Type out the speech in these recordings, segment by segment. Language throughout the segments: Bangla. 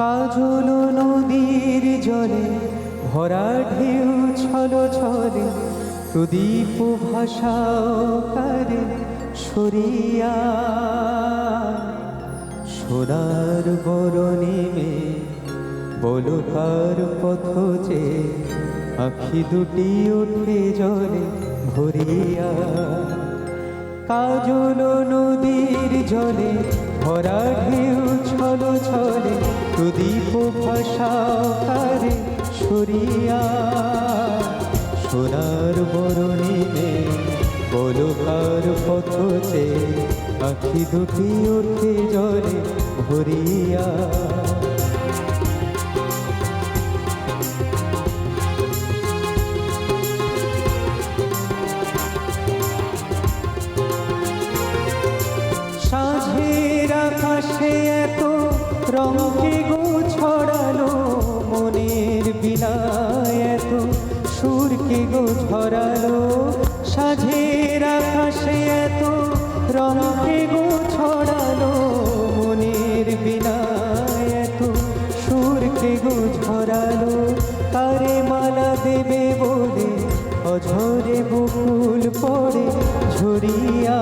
কাজল নদীর জলে ভরা ঢেউ ছলো ছলে প্রদীপ ভাষাও কারে সরিয়া সোনার বরণে বলো কার পথ যে আখি দুটি ওঠে জলে ভরিয়া কাজল নদীর জলে ভরা ঢেউ ছলো ছলে প্রদীপ ভাষাও কারে সরিয়া সোনার বরণে বলো কার পথ যে আখি দুটি ওঠে জলে ভরিয়া সাঁঝের আকাশে এত রঙে গো ছড়ালো মনের বিলায় এত সুরকে গো ছড়ালো সাঁঝের আকাশে এত রঙে গো ছড়ালো মনের বিলায় এত সুরকে গো ছড়ালো তারে মালা দেবে বলে অঝরে বকুল পড়ে ঝরিয়া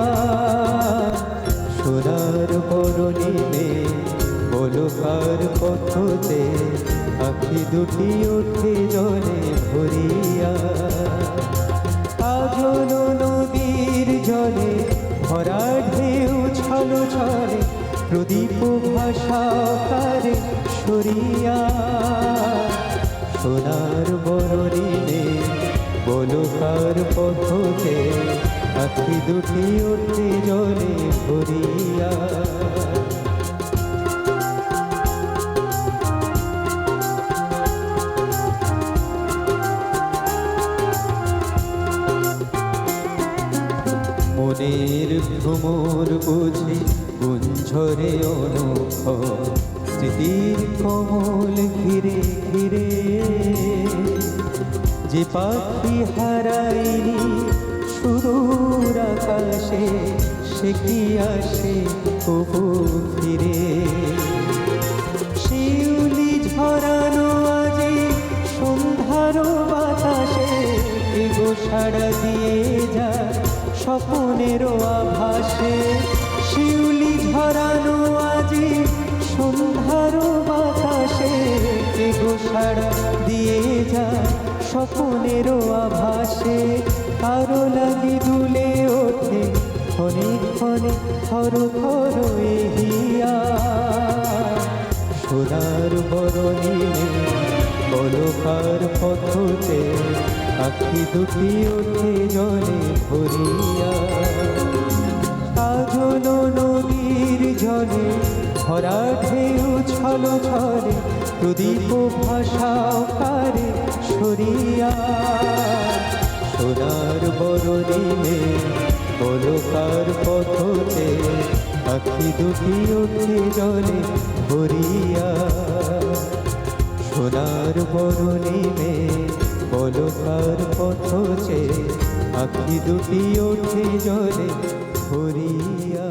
সোনার বরণে বলো কার পথতে আখি দুটি ওঠে জলে ভরিয়া কাজল নদীর জলে ভরা ঢেউ ছলো ছলে প্রদীপ ভাষাও কারে সরিয়া সোনার বরণে বলো কার পথতে আখি দুটি ওঠে জলে ভরিয়া মনের ভ্রমর বুঝি গুঞ্ঝরে অনুখ স্মৃতির কমল ঘিরে ঘিরে যে পাখি হারাইনি সুদূর আকাশে সে কি আসে কবু ফিরে শিউলি ঝরানো আজি সন্ধ্যার বাতাসে এগো সাড়া দিয়ে যা স্বপ্নেরও আভাসে শিউলি ঝরানো আজি সন্ধ্যার বাতাসে এগো সাড়া দিয়ে যা স্বপ্নেরও আভাসে আরো লাগি দুলে ওঠে ক্ষণে ক্ষণে থর থর এহিয়া সোনার বরণে বলো কার পথতে আখি দুটি ওঠে জলে ভরিয়া কাজল নদীর জলে ভরা ঢেউ ছলো ছলে প্রদীপ ভাষাও কারে সরিয়া সোনার বরণে বলো কার পথতে আখি দুটি ওঠে জলে ভরিয়া সোনার বরণে বলো কার পথতে আখি দুটি ওঠে জলে ভরিয়া।